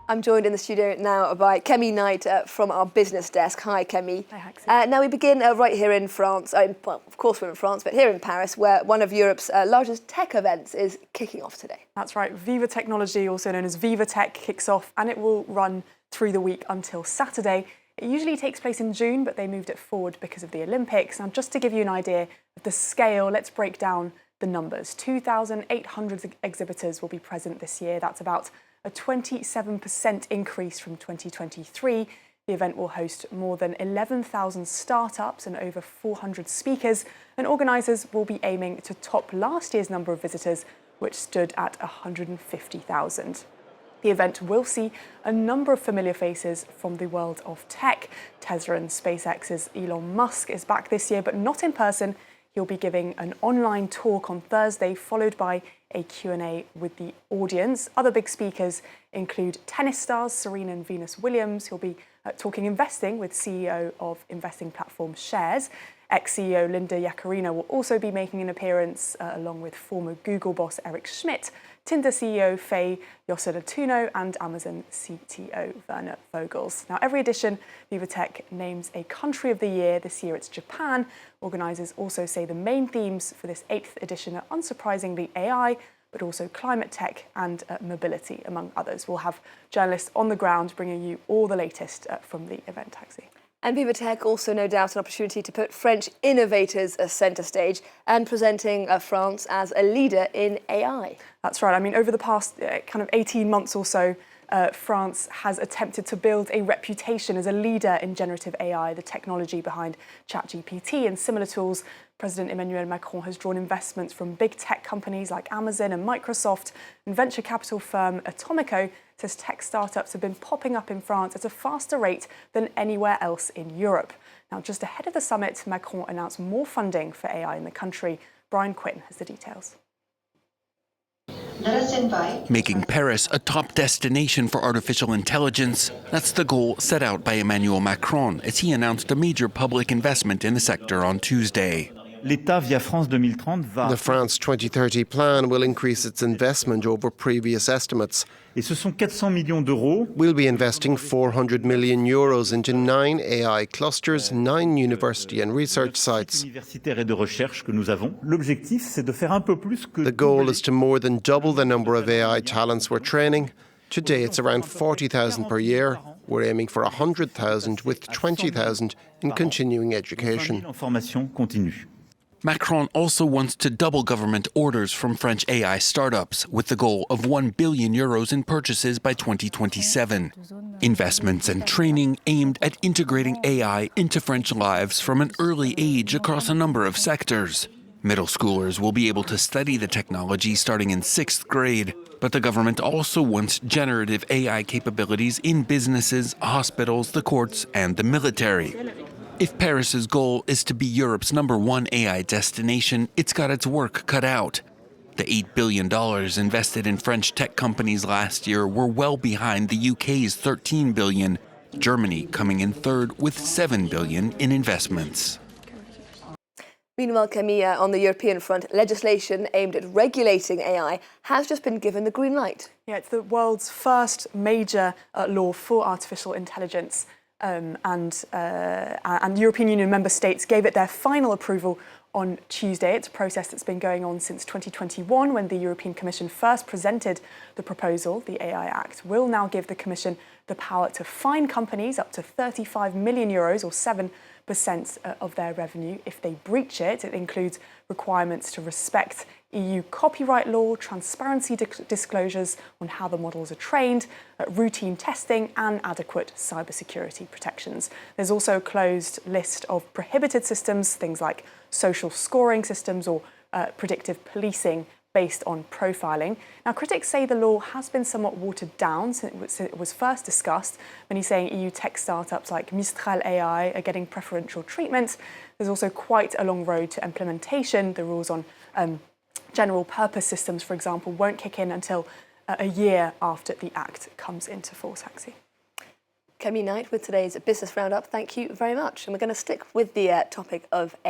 I'm joined in the studio now by Kemi Knight from our business desk. Hi, Kemi. Hi, Haxi. Now we begin right here in France. Well, of course we're in France, but here in Paris, where one of Europe's largest tech events is kicking off today. That's right. Viva Technology, also known as VivaTech, kicks off, and it will run through the week until Saturday. It usually takes place in June, but they moved it forward because of the Olympics. Now, just to give you an idea of the scale, let's break down the numbers. 2,800 exhibitors will be present this year. That's about a 27% increase from 2023. The event will host more than 11,000 startups and over 400 speakers, and organisers will be aiming to top last year's number of visitors, which stood at 150,000. The event will see a number of familiar faces from the world of tech. Tesla and SpaceX's Elon Musk is back this year, but not in person. He'll be giving an online talk on Thursday, followed by a Q&A with the audience. Other big speakers include tennis stars Serena and Venus Williams. He'll be talking investing with CEO of investing platform Shares. Ex-CEO Linda Yaccarino will also be making an appearance, along with former Google boss Eric Schmidt, Tinder CEO Faye Yoselatuno, and Amazon CTO Werner Vogels. Now, every edition, VivaTech names a country of the year. This year it's Japan. Organisers also say the main themes for this 8th edition are unsurprisingly AI, but also climate tech and mobility, among others. We'll have journalists on the ground bringing you all the latest from the event, Taxi. And VivaTech also, no doubt, an opportunity to put French innovators centre stage and presenting France as a leader in AI. That's right. I mean, over the past kind of 18 months or so, France has attempted to build a reputation as a leader in generative AI, the technology behind ChatGPT and similar tools. President Emmanuel Macron has drawn investments from big tech companies like Amazon and Microsoft, and venture capital firm Atomico says tech startups have been popping up in France at a faster rate than anywhere else in Europe. Now, just ahead of the summit, Macron announced more funding for AI in the country. Brian Quinn has the details. Making Paris a top destination for artificial intelligence, that's the goal set out by Emmanuel Macron as he announced a major public investment in the sector on Tuesday. The France 2030 plan will increase its investment over previous estimates. We'll be investing 400 million euros into 9 AI clusters, 9 university and research sites. The goal is to more than double the number of AI talents we're training. Today it's around 40,000 per year. We're aiming for 100,000 with 20,000 in continuing education. Macron also wants to double government orders from French AI startups with the goal of 1 billion euros in purchases by 2027. Investments and training aimed at integrating AI into French lives from an early age across a number of sectors. Middle schoolers will be able to study the technology starting in 6th grade, but the government also wants generative AI capabilities in businesses, hospitals, the courts, and the military. If Paris's goal is to be Europe's #1 AI destination, it's got its work cut out. The $8 billion invested in French tech companies last year were well behind the UK's $13 billion, Germany coming in third with $7 billion in investments. Meanwhile, Kemi, on the European front, legislation aimed at regulating AI has just been given the green light. Yeah, it's the world's first major law for artificial intelligence. And European Union member states gave it their final approval on Tuesday. It's a process that's been going on since 2021 when the European Commission first presented the proposal. The AI Act will now give the Commission the power to fine companies up to 35 million euros or 7% of their revenue if they breach it. It includes requirements to respect EU copyright law, transparency disclosures on how the models are trained, routine testing and adequate cybersecurity protections. There's also a closed list of prohibited systems, things like social scoring systems or predictive policing based on profiling. Now, critics say the law has been somewhat watered down since it was first discussed. Many saying EU tech startups like Mistral AI are getting preferential treatment. There's also quite a long road to implementation. The rules on general purpose systems, for example, won't kick in until a year after the Act comes into force, Haxi. Kemi Knight with today's Business Roundup. Thank you very much. And we're going to stick with the topic of